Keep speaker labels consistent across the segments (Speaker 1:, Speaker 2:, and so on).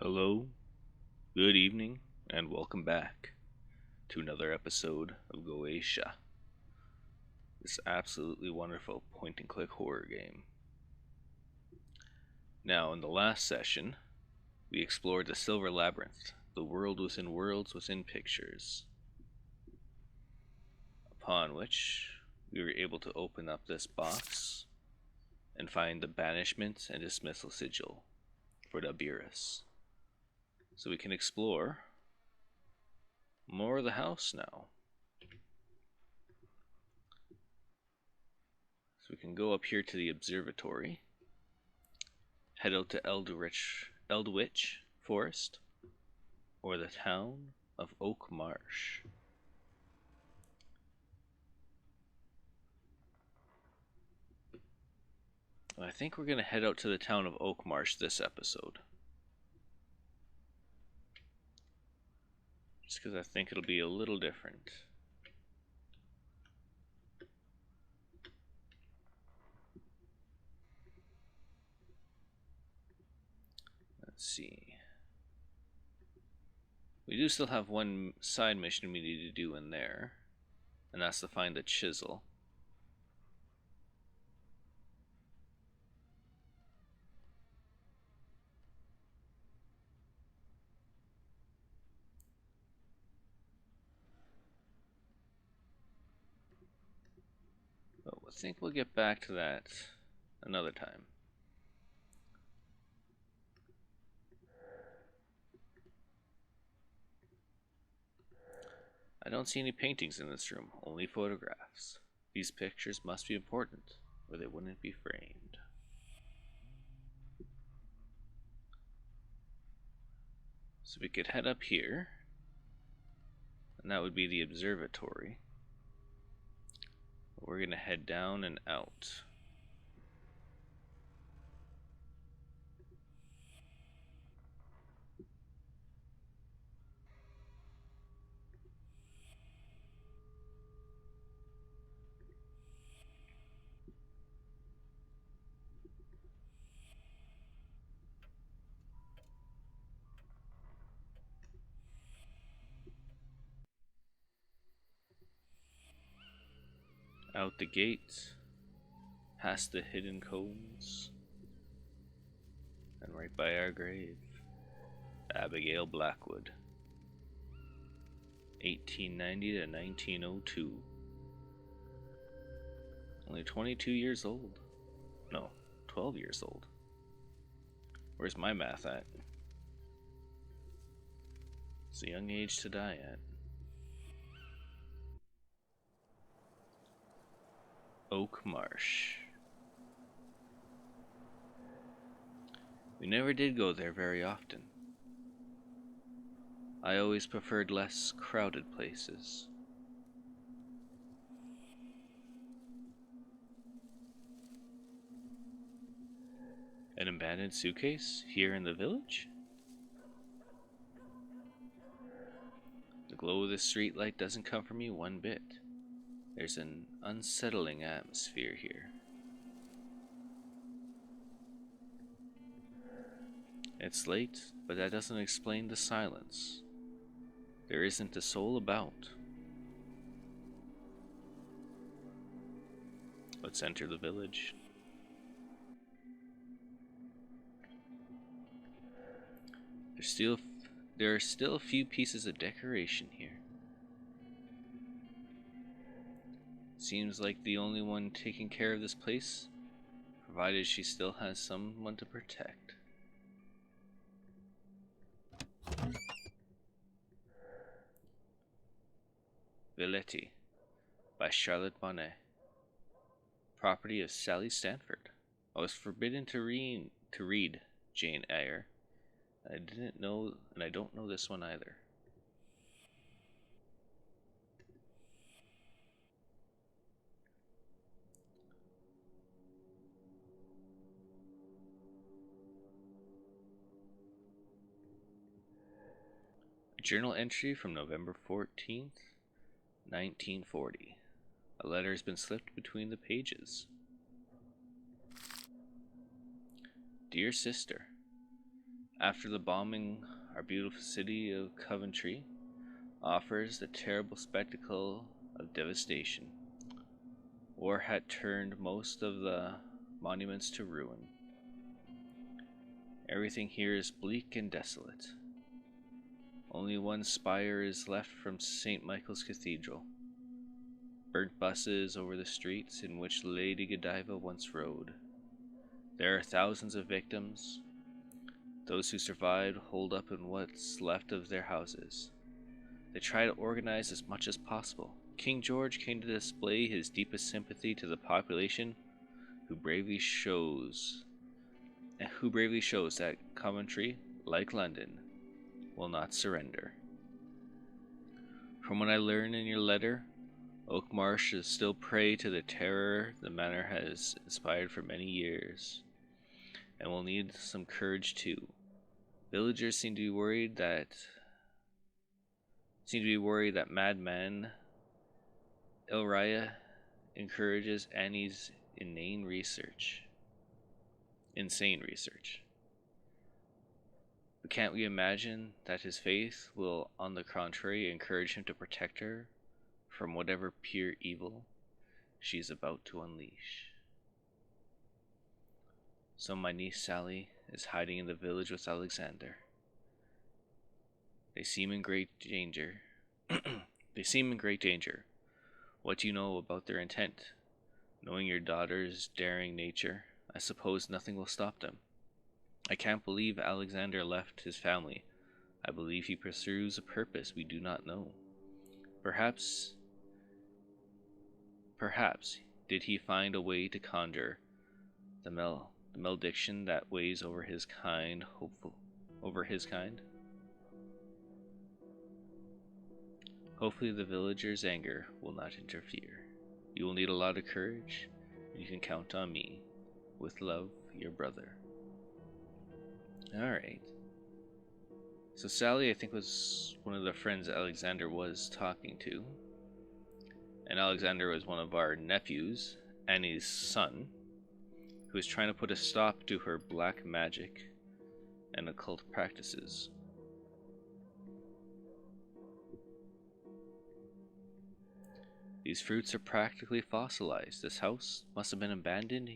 Speaker 1: Hello, good evening, and welcome back to another episode of Goetia, this absolutely wonderful point-and-click horror game. Now, in the last session, we explored the Silver Labyrinth, the world within worlds within pictures, upon which we were able to open up this box and find the banishment and dismissal sigil for the Abiris. So we can explore more of the house now. So we can go up here to the observatory, head out to Eldwich Forest, or the town of Oakmarsh. I think we're going to head out to the town of Oakmarsh this episode. Just because I think it'll be a little different. Let's see. We do still have one side mission we need to do in there, and that's to find the chisel. But I think we'll get back to that another time. I don't see any paintings in this room, only photographs. These pictures must be important, or they wouldn't be framed. So we could head up here, and that would be the observatory. We're going to head down and out. Out the gate, past the hidden cones, and right by our grave, Abigail Blackwood, 1890 to 1902. Only 22 years old. No, 12 years old. Where's my math at? It's a young age to die at. Oakmarsh. We never did go there very often. I always preferred less crowded places. An abandoned suitcase here in the village? The glow of the streetlight doesn't comfort me one bit. There's an unsettling atmosphere here. It's late, but that doesn't explain the silence. There isn't a soul about. Let's enter the village. There are still a few pieces of decoration here. Seems like the only one taking care of this place, provided she still has someone to protect. Villetti by Charlotte Bonnet. Property of Sally Stanford. I was forbidden to read Jane Eyre. I didn't know, and I don't know this one either. Journal entry from November 14th, 1940. A letter has been slipped between the pages. Dear sister, After the bombing, our beautiful city of Coventry offers the terrible spectacle of devastation. War had turned most of the monuments to ruin. Everything here is bleak and desolate. Only one spire is left from St. Michael's Cathedral. Burnt buses over the streets in which Lady Godiva once rode. There are thousands of victims. Those who survived hold up in what's left of their houses. They try to organize as much as possible. King George came to display his deepest sympathy to the population who bravely shows that Coventry, like London, will not surrender. From what I learned in your letter, Oakmarsh is still prey to the terror the manor has inspired for many years, and will need some courage too. Villagers seem to be worried that madman Ilraya encourages Annie's insane research. But can't we imagine that his faith will, on the contrary, encourage him to protect her from whatever pure evil she is about to unleash? So my niece Sally is hiding in the village with Alexander. They seem in great danger. What do you know about their intent? Knowing your daughter's daring nature, I suppose nothing will stop them. I can't believe Alexander left his family. I believe he pursues a purpose we do not know. Perhaps did he find a way to conjure the malediction that weighs over his kind? Hopefully the villagers' anger will not interfere. You will need a lot of courage, and you can count on me. With love, your brother. Alright. So Sally, I think, was one of the friends Alexander was talking to. And Alexander was one of our nephews, Annie's son, who was trying to put a stop to her black magic and occult practices. These fruits are practically fossilized. This house must have been abandoned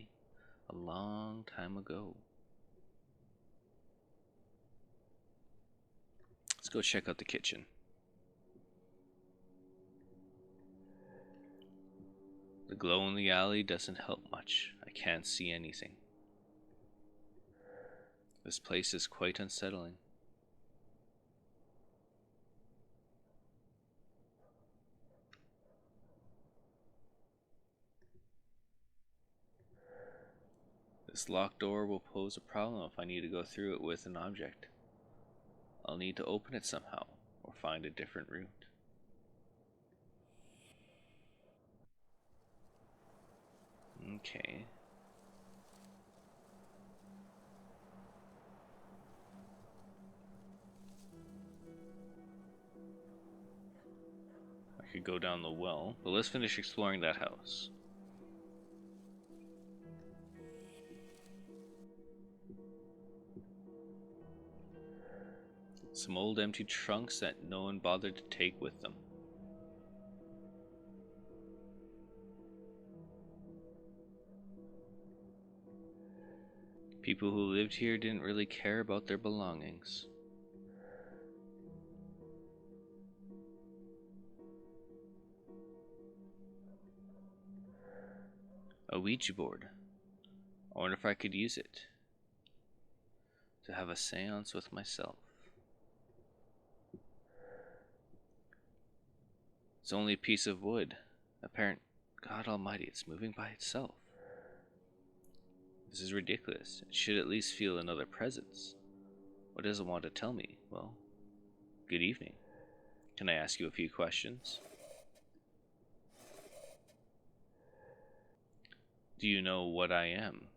Speaker 1: a long time ago. Let's go check out the kitchen. The glow in the alley doesn't help much. I can't see anything. This place is quite unsettling. This locked door will pose a problem if I need to go through it with an object. I'll need to open it somehow, or find a different route. Okay. I could go down the well, but let's finish exploring that house. Some old empty trunks that no one bothered to take with them. People who lived here didn't really care about their belongings. A Ouija board. I wonder if I could use it to have a seance with myself. It's only a piece of wood. Apparent God Almighty, it's moving by itself. This is ridiculous. It should at least feel another presence. What does it want to tell me? Well, good evening. Can I ask you a few questions? Do you know what I am?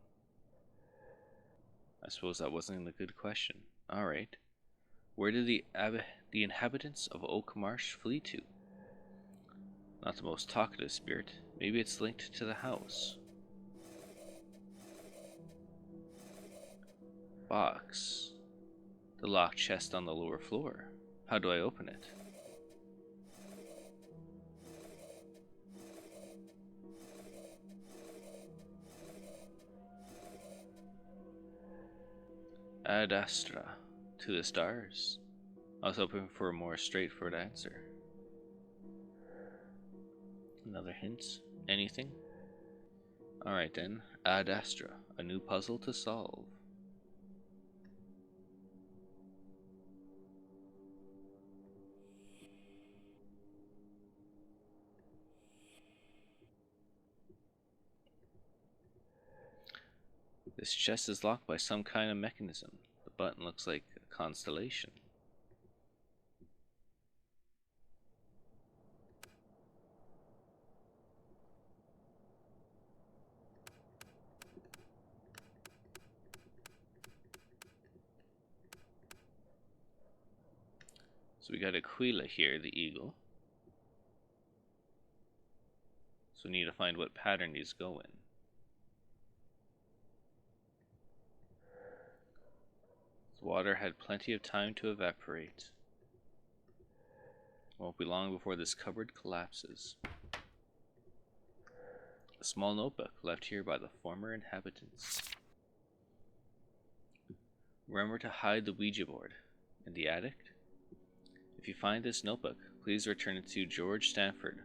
Speaker 1: I suppose that wasn't a good question. Alright. Where did the inhabitants of Oakmarsh flee to? Not the most talkative spirit. Maybe it's linked to the house. Box. The locked chest on the lower floor. How do I open it? Ad Astra. To the stars. I was hoping for a more straightforward answer. Another hint? Anything? Alright then. Ad Astra. A new puzzle to solve. This chest is locked by some kind of mechanism. The button looks like a constellation. So we got Aquila here, the eagle. So we need to find what pattern these go in. The water had plenty of time to evaporate. It won't be long before this cupboard collapses. A small notebook left here by the former inhabitants. Remember to hide the Ouija board in the attic. If you find this notebook, please return it to George Stanford,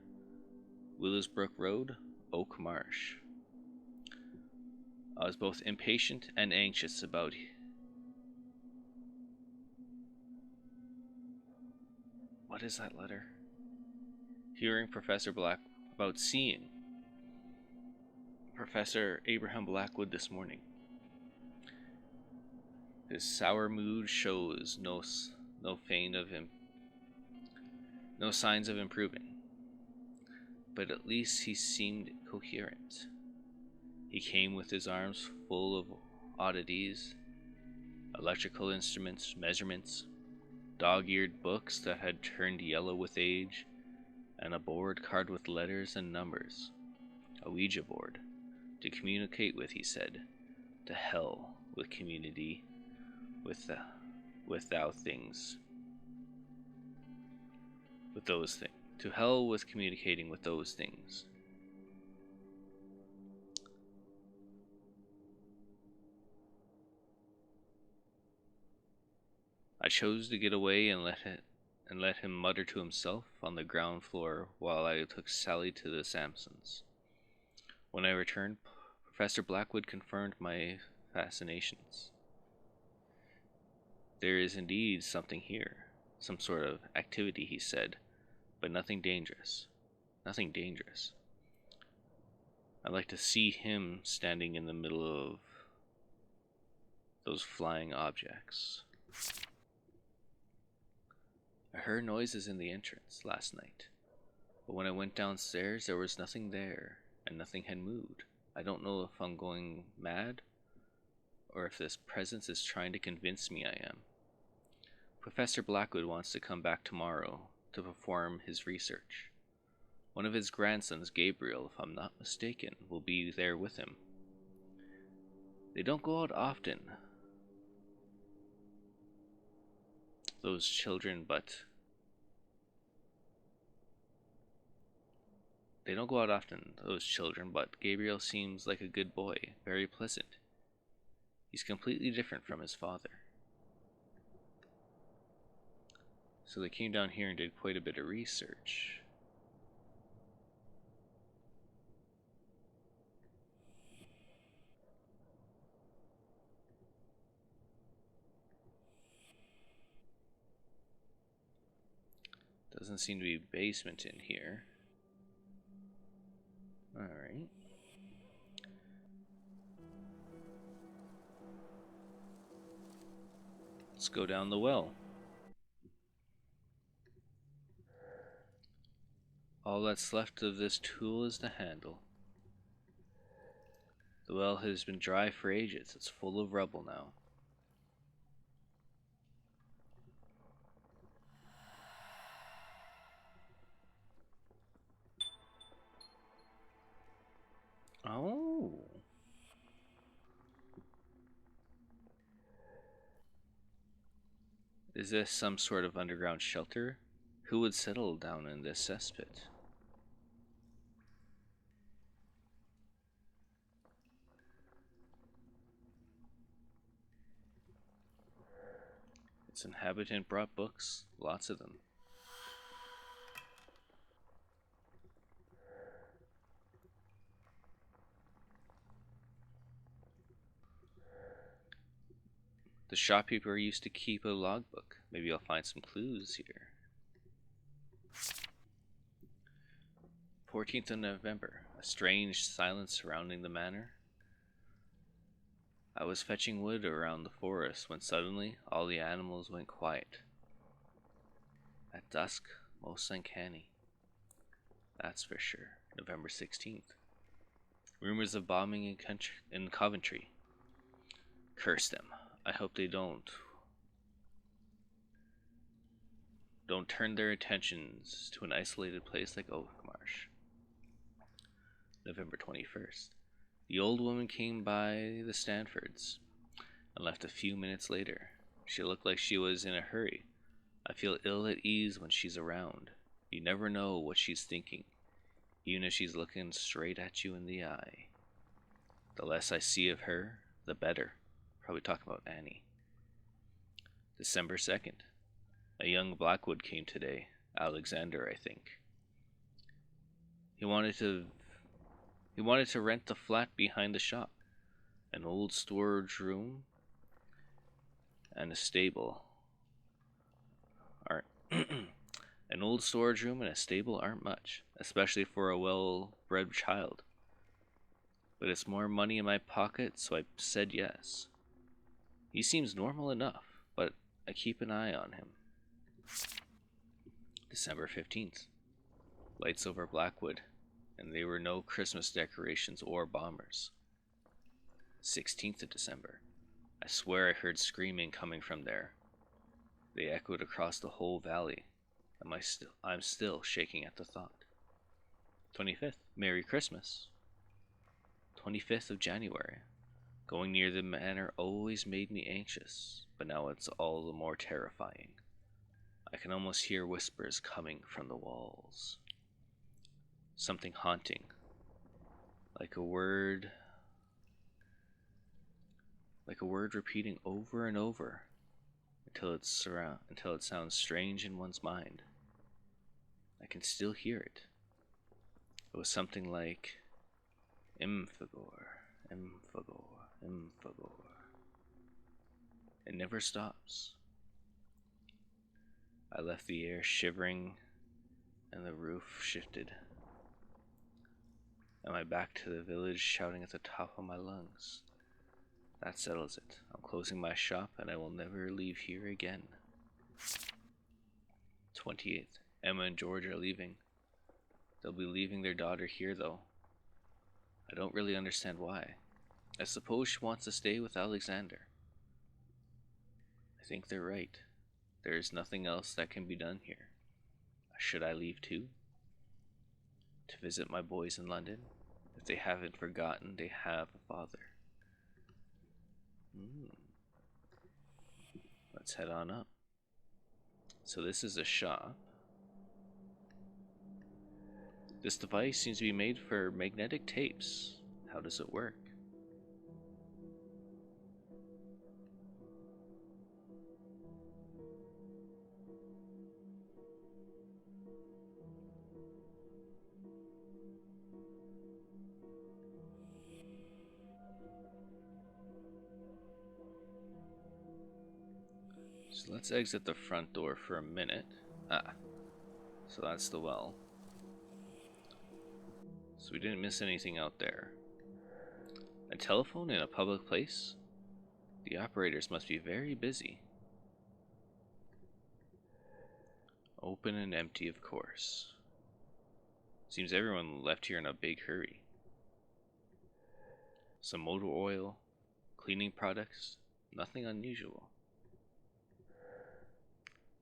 Speaker 1: Willowsbrook Road, Oakmarsh. I was both impatient and anxious about what is that letter? Hearing Professor Black about seeing Professor Abraham Blackwood this morning. His sour mood shows no signs of improving, but at least he seemed coherent. He came with his arms full of oddities, electrical instruments, measurements, dog-eared books that had turned yellow with age, and a board carved with letters and numbers. A Ouija board. To communicate with, he said. To hell with community, with those things. To hell with communicating with those things. I chose to get away and let him mutter to himself on the ground floor while I took Sally to the Sampsons. When I returned, Professor Blackwood confirmed my fascinations. There is indeed something here, some sort of activity, he said, but nothing dangerous. Nothing dangerous. I'd like to see him standing in the middle of those flying objects. I heard noises in the entrance last night, but when I went downstairs there was nothing there, and nothing had moved. I don't know if I'm going mad, or if this presence is trying to convince me I am. Professor Blackwood wants to come back tomorrow to perform his research. One of his grandsons, Gabriel, if I'm not mistaken, will be there with him. They don't go out often, those children, but Gabriel seems like a good boy, very pleasant. He's completely different from his father. So they came down here and did quite a bit of research. Doesn't seem to be a basement in here. Alright. Let's go down the well. All that's left of this tool is the handle. The well has been dry for ages. It's full of rubble now. Oh. Is this some sort of underground shelter? Who would settle down in this cesspit? Its inhabitant brought books, lots of them. The shopkeeper used to keep a logbook. Maybe I'll find some clues here. 14th of November. A strange silence surrounding the manor. I was fetching wood around the forest when suddenly all the animals went quiet. At dusk, most uncanny. That's for sure. November 16th. Rumors of bombing in Coventry. Curse them. I hope they don't turn their attentions to an isolated place like Oakmarsh. November 21st. The old woman came by the Stanfords and left a few minutes later. She looked like she was in a hurry. I feel ill at ease when she's around. You never know what she's thinking, even if she's looking straight at you in the eye. The less I see of her, the better. Probably talking about Annie. December 2nd. A young Blackwood came today. Alexander, I think. He wanted to rent the flat behind the shop. An old storage room and a stable aren't an old storage room and a stable aren't much, especially for a well-bred child. But it's more money in my pocket, so I said yes. He seems normal enough, but I keep an eye on him. December 15th. Lights over Blackwood, and there were no Christmas decorations or bombers. 16th of December. I swear I heard screaming coming from there. They echoed across the whole valley. I'm still shaking at the thought. 25th. Merry Christmas. 25th of January. Going near the manor always made me anxious, but now it's all the more terrifying. I can almost hear whispers coming from the walls. Something haunting. Like a word repeating over and over until it sounds strange in one's mind. I can still hear it. It was something like Imfagor, Imfagor, Imfagor. It never stops. I left the air shivering and the roof shifted. And I back to the village shouting at the top of my lungs. That settles it. I'm closing my shop and I will never leave here again. 28th. Emma and George are leaving. They'll be leaving their daughter here though. I don't really understand why. I suppose she wants to stay with Alexander. I think they're right. There is nothing else that can be done here. Should I leave too? To visit my boys in London? If they haven't forgotten, they have a father. Let's head on up. So this is a shop. This device seems to be made for magnetic tapes. How does it work? So let's exit the front door for a minute. So that's the well. So we didn't miss anything out there. A telephone in a public place? The operators must be very busy. Open and empty, of course. Seems everyone left here in a big hurry. Some motor oil, cleaning products, nothing unusual.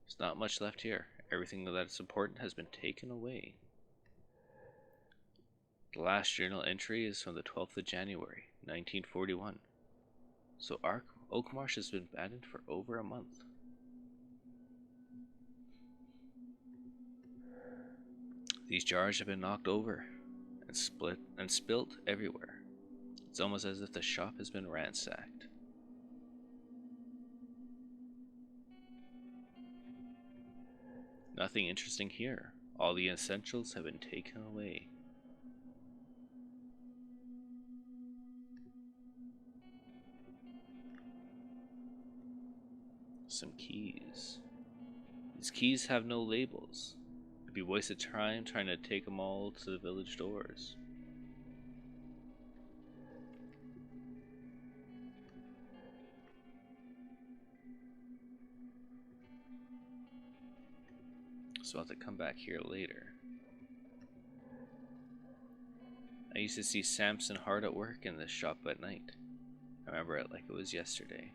Speaker 1: There's not much left here. Everything that's important has been taken away. The last journal entry is from the 12th of January, 1941. So Oakmarsh has been abandoned for over a month. These jars have been knocked over and split and spilt everywhere. It's almost as if the shop has been ransacked. Nothing interesting here. All the essentials have been taken away. Some keys. These keys have no labels. It'd be wasted time trying to take them all to the village doors. So I'll have to come back here later. I used to see Samson hard at work in this shop at night. I remember it like it was yesterday.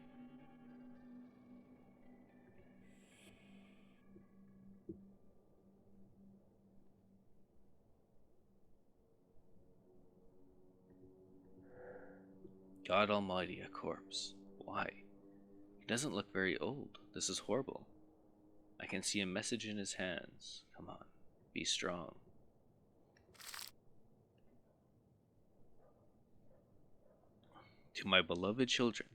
Speaker 1: God Almighty, a corpse. Why? He doesn't look very old. This is horrible. I can see a message in his hands. Come on, be strong. To my beloved children,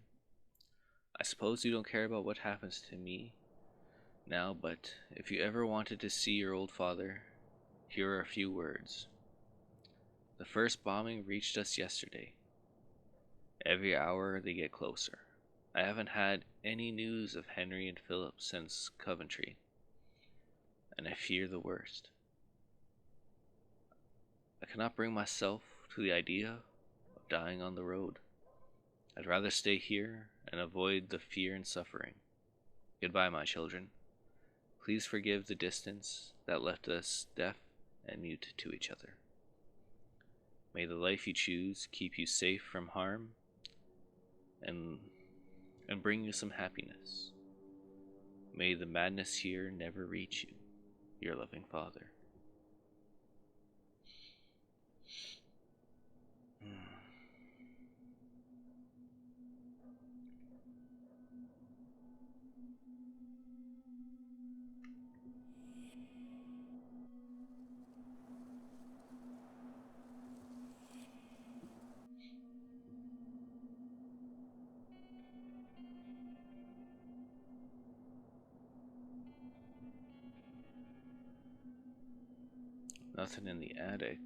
Speaker 1: I suppose you don't care about what happens to me now, but if you ever wanted to see your old father, here are a few words. The first bombing reached us yesterday. Every hour they get closer. I haven't had any news of Henry and Philip since Coventry, and I fear the worst. I cannot bring myself to the idea of dying on the road. I'd rather stay here and avoid the fear and suffering. Goodbye, my children. Please forgive the distance that left us deaf and mute to each other. May the life you choose keep you safe from harm and bring you some happiness. May the madness here never reach you, your loving father. Nothing in the attic.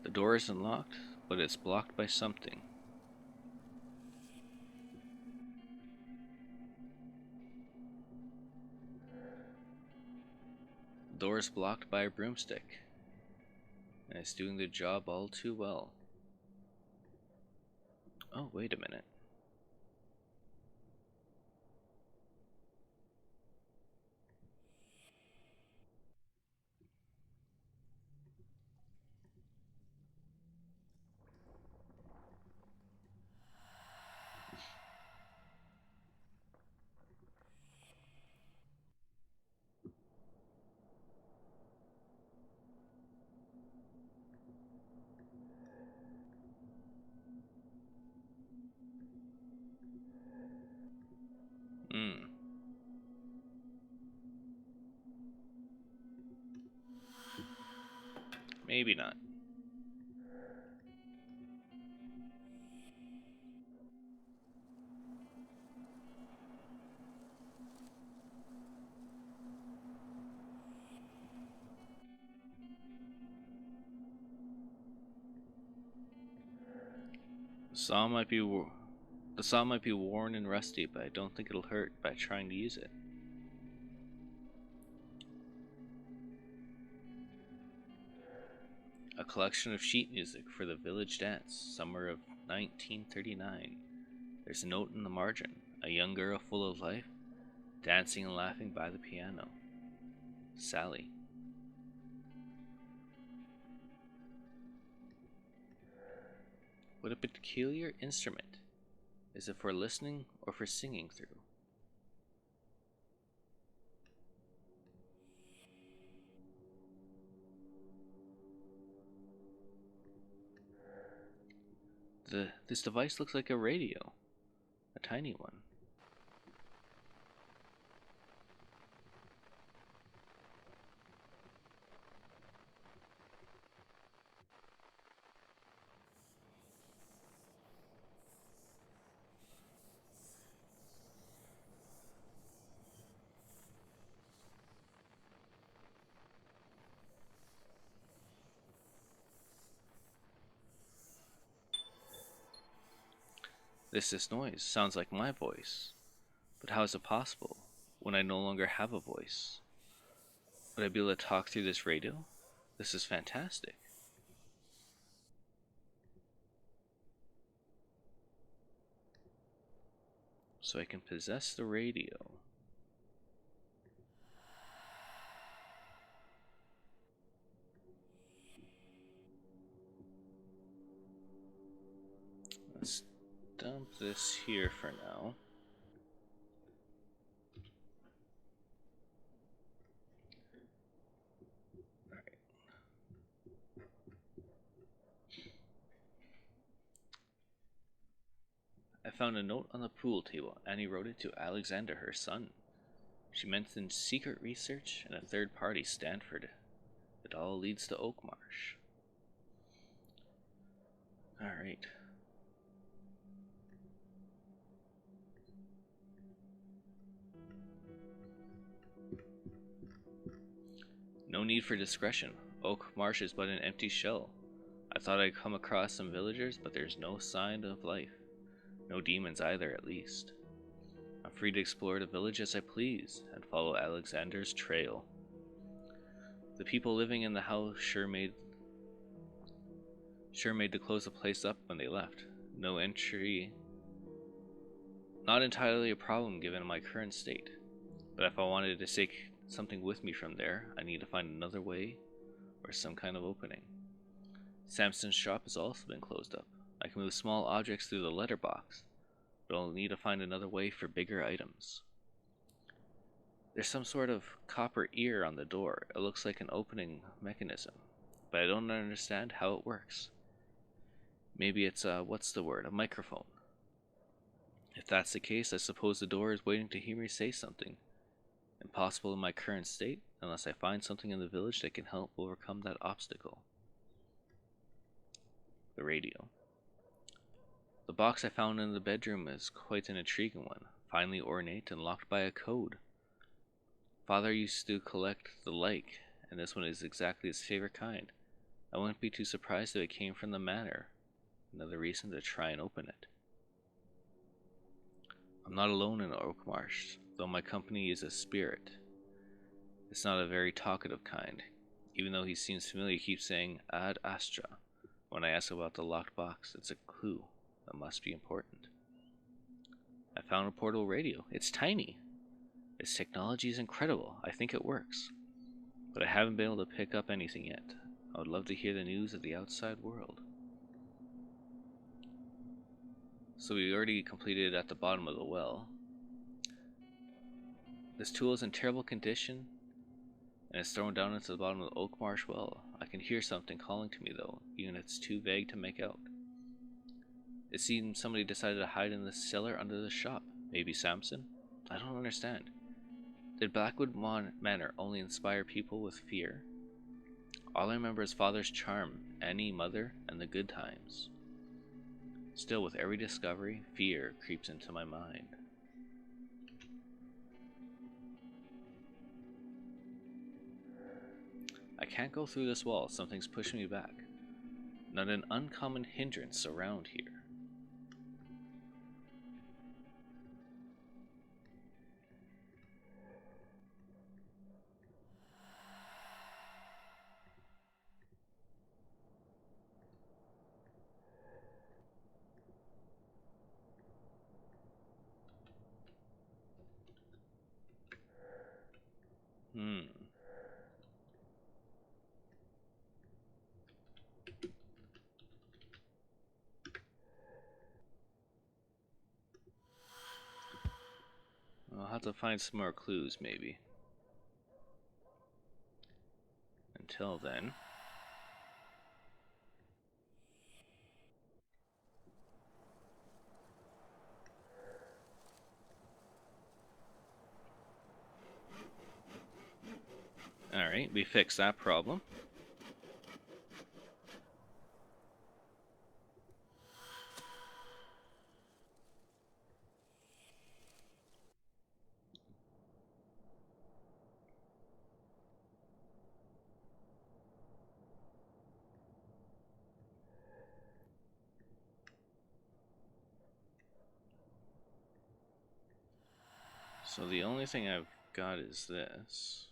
Speaker 1: The door isn't locked, but it's blocked by something. The door is blocked by a broomstick, and it's doing the job all too well. Oh, wait a minute. Maybe not. The saw might be worn and rusty, but I don't think it'll hurt by trying to use it. A collection of sheet music for the village dance, summer of 1939. There's a note in the margin. A young girl full of life, dancing and laughing by the piano. Sally. What a peculiar instrument. Is it for listening or for singing through? This device looks like a radio, a tiny one. This noise sounds like my voice. But how is it possible when I no longer have a voice? Would I be able to talk through this radio? This is fantastic. So I can possess the radio. Let's dump this here for now. Alright. I found a note on the pool table. Annie wrote it to Alexander, her son. She mentioned secret research and a third party, Stanford. It all leads to Oakmarsh. Alright. No need for discretion. Oakmarsh is but an empty shell. I thought I'd come across some villagers, but there's no sign of life. No demons either, at least. I'm free to explore the village as I please, and follow Alexander's trail. The people living in the house sure made to close the place up when they left. No entry. Not entirely a problem given my current state. But if I wanted to take something with me from there, I need to find another way or some kind of opening. Samson's shop has also been closed up. I can move small objects through the letterbox, but I'll need to find another way for bigger items. There's some sort of copper ear on the door. It looks like an opening mechanism, but I don't understand how it works. Maybe it's a microphone. If that's the case, I suppose the door is waiting to hear me say something. Impossible in my current state, unless I find something in the village that can help overcome that obstacle. The radio. The box I found in the bedroom is quite an intriguing one, finely ornate and locked by a code. Father used to collect the like, and this one is exactly his favorite kind. I wouldn't be too surprised if it came from the manor. Another reason to try and open it. I'm not alone in Oakmarsh, though my company is a spirit. It's not a very talkative kind. Even though he seems familiar, he keeps saying Ad Astra. When I ask about the locked box, it's a clue. That must be important. I found a portable radio. It's tiny. Its technology is incredible. I think it works. But I haven't been able to pick up anything yet. I would love to hear the news of the outside world. So we already completed at the bottom of the well. This tool is in terrible condition and is thrown down into the bottom of the Oakmarsh well. I can hear something calling to me though, even if it's too vague to make out. It seems somebody decided to hide in the cellar under the shop. Maybe Samson? I don't understand. Did Blackwood Manor only inspire people with fear? All I remember is Father's charm, Annie, Mother, and the good times. Still, with every discovery, fear creeps into my mind. I can't go through this wall. Something's pushing me back. Not an uncommon hindrance around here. have to find some more clues, maybe. Until then. Alright, we fixed that problem. So the only thing I've got is this.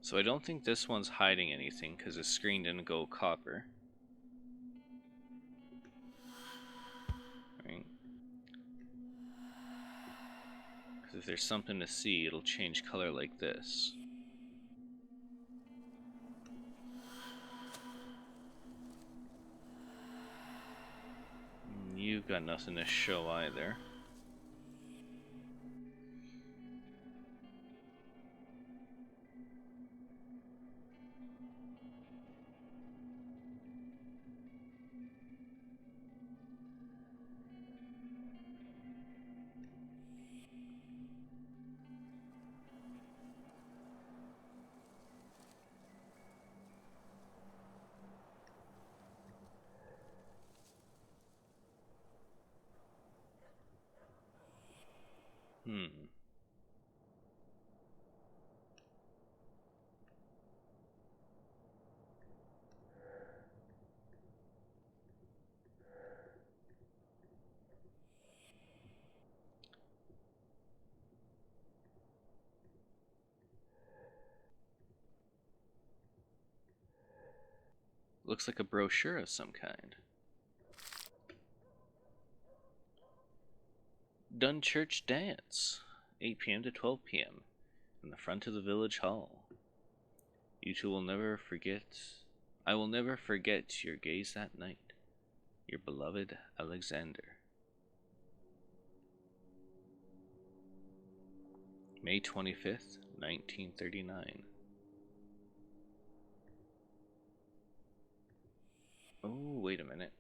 Speaker 1: So I don't think this one's hiding anything because the screen didn't go copper. Right? Because if there's something to see, it'll change color like this. You've got nothing to show either. Looks like a brochure of some kind. Dunchurch Dance, 8 p.m. to 12 p.m. in the front of the village hall. You two will never forget. I will never forget your gaze that night. Your beloved Alexander. May 25th, 1939. Oh, wait a minute.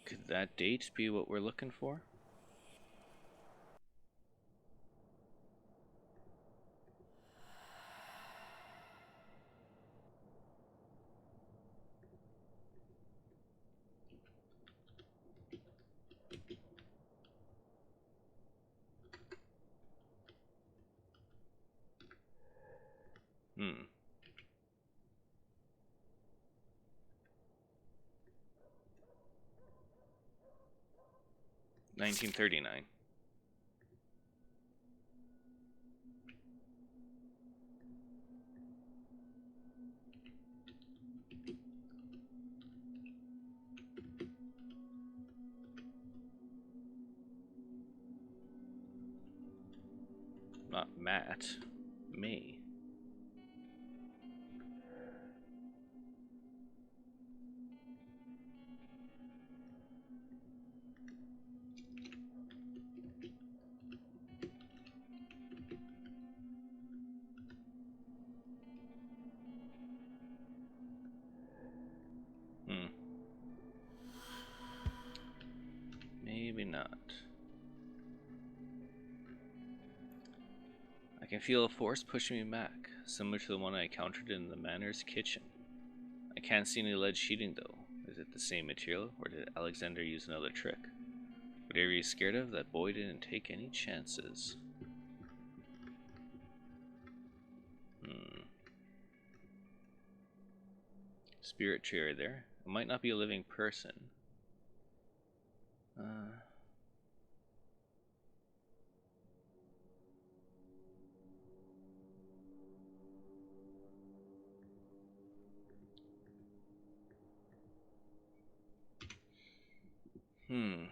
Speaker 1: Could that date be what we're looking for? Hmm. 1939. Not Matt. May. Hmm. Maybe not. I can feel a force pushing me back, similar to the one I encountered in the manor's kitchen. I can't see any lead sheeting though. Is it the same material, or did Alexander use another trick? Whatever he's scared of, that boy didn't take any chances. Spirit tree right there. It might not be a living person, Uh, hmm.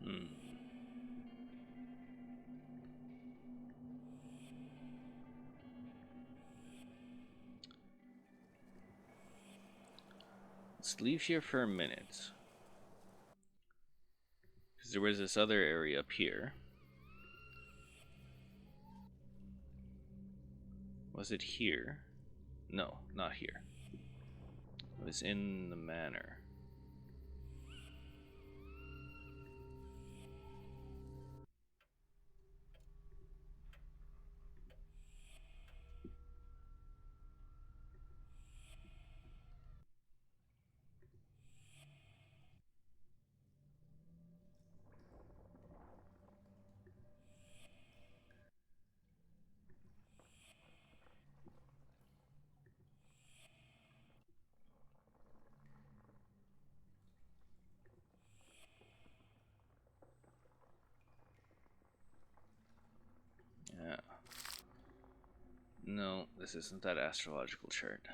Speaker 1: Hmm. Let's leave here for a minute. Because there was this other area up here. Was it here? No, not here. It was in the manor. Yeah. No, this isn't that astrological chart.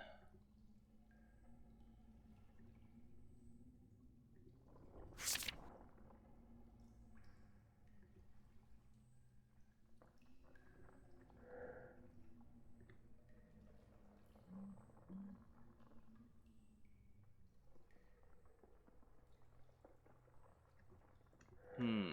Speaker 1: Hmm.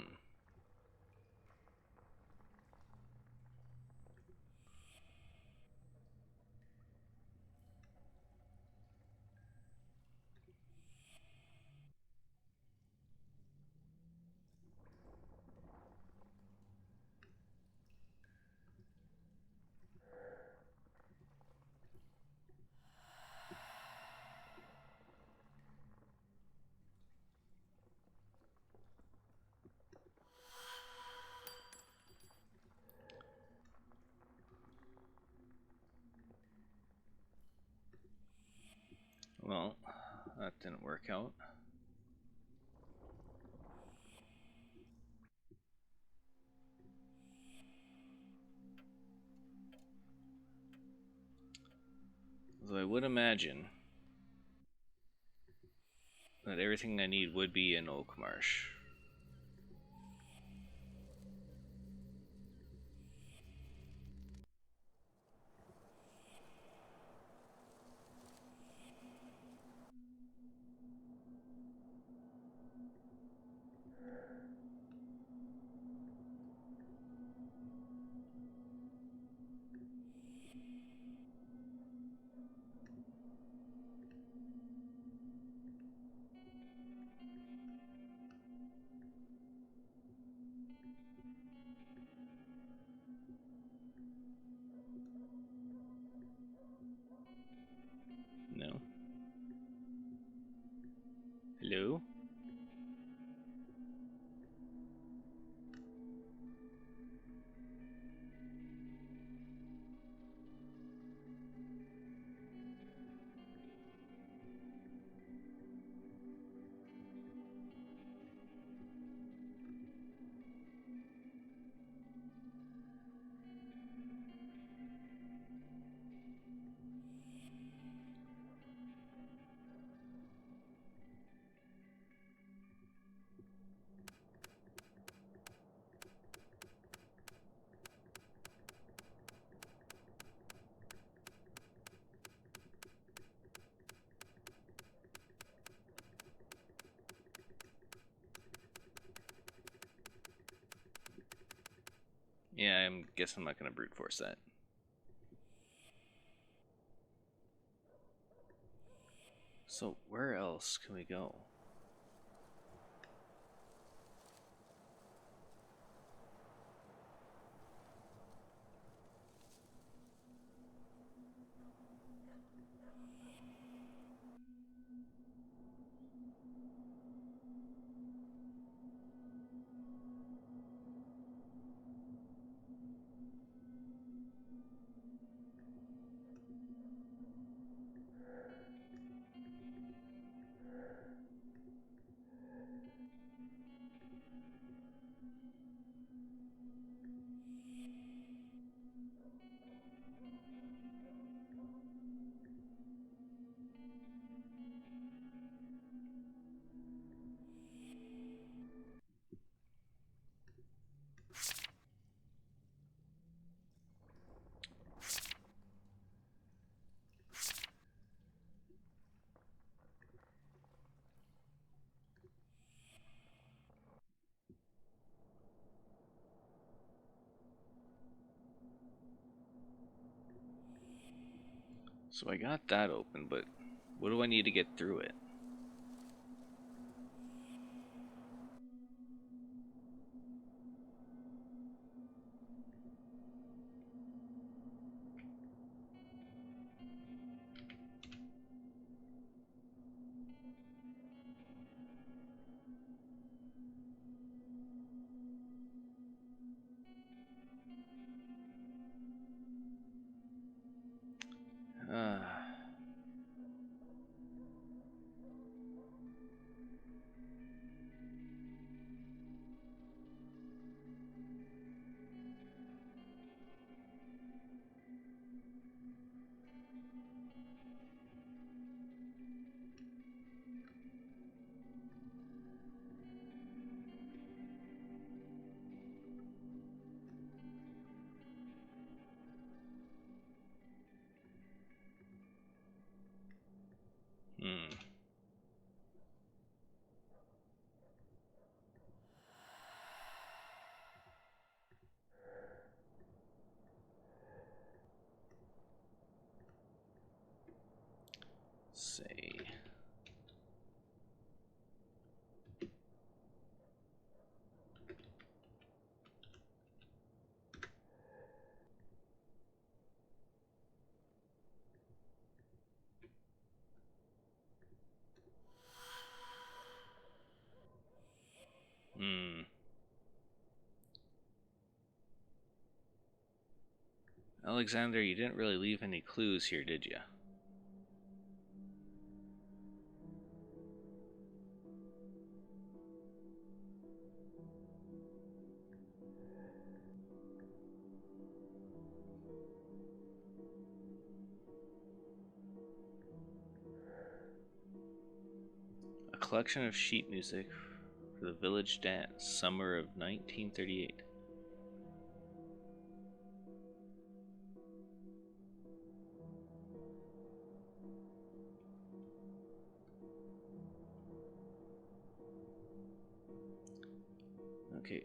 Speaker 1: Well, that didn't work out. Although I would imagine that everything I need would be in Oakmarsh. No? Hello? Yeah, I guess I'm not going to brute force that. So where else can we go? So I got that open, but what do I need to get through it? Uh, hmm. Say. Hmm. Alexander, you didn't really leave any clues here, did you? A collection of sheet music for the village dance, summer of 1938. Okay.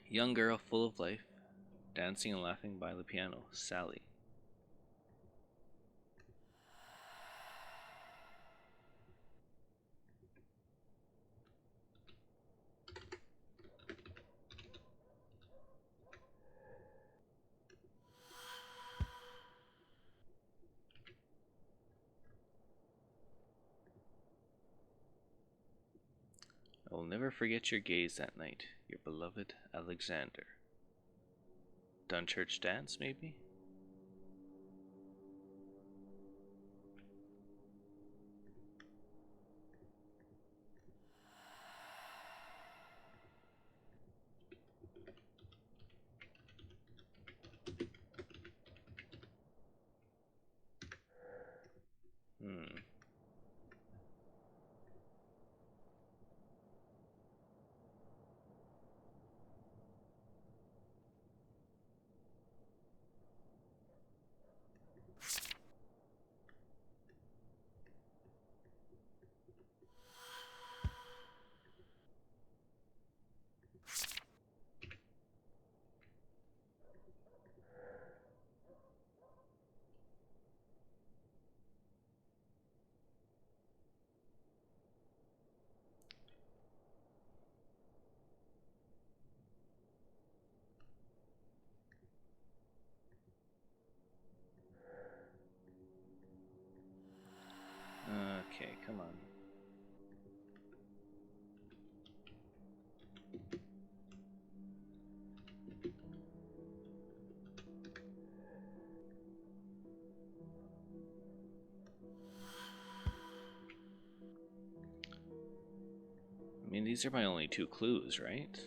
Speaker 1: Young girl full of life, dancing and laughing by the piano, Sally. I will never forget your gaze that night, your beloved Alexander. Dunchurch dance, maybe? Hmm. come on. I mean, these are my only 2 clues, right?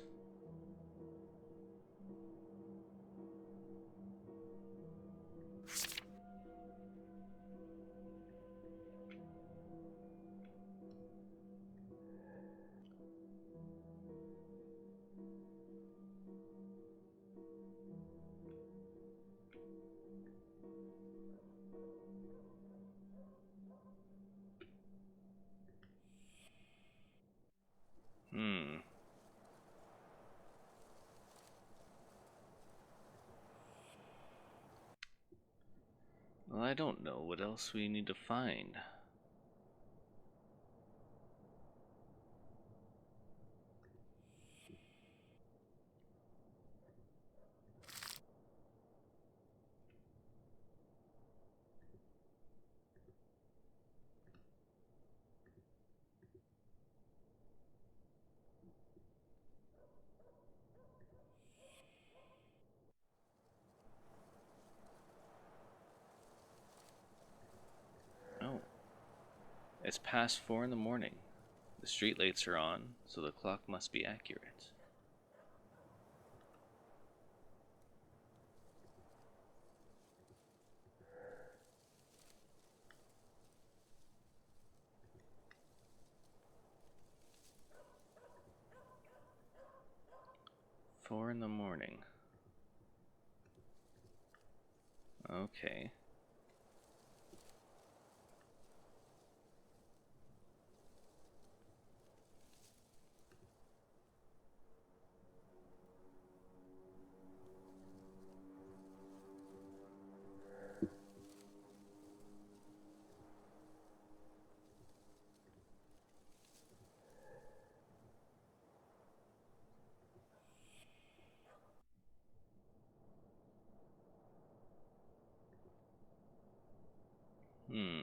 Speaker 1: Well, I don't know what else we need to find. Oh, it's past 4 in the morning. The streetlights are on, so the clock must be accurate. Four in the morning. Okay. Hmm.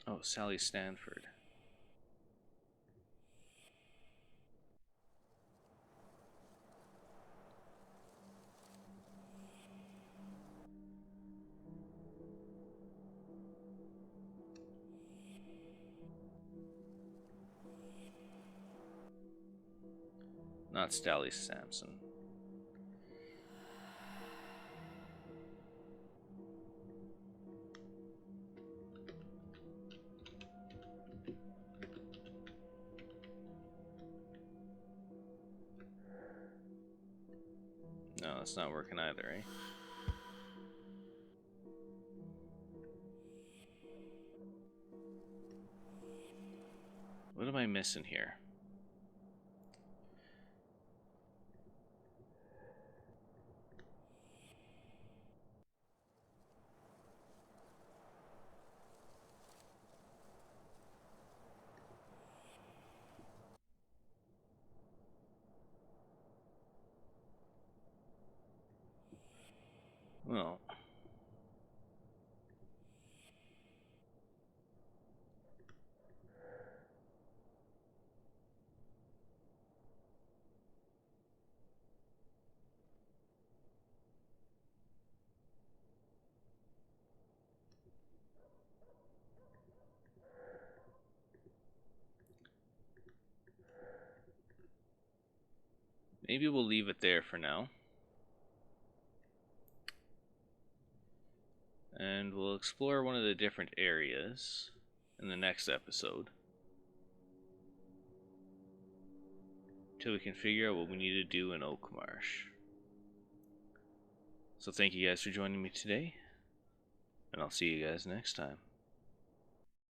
Speaker 1: Oh, Sally Stanford. Not Sally Sampson. No, it's not working either, eh? What am I missing here? Well, maybe we'll leave it there for now. And we'll explore one of the different areas in the next episode, till we can figure out what we need to do in Oakmarsh. So thank you guys for joining me today, and I'll see you guys next time.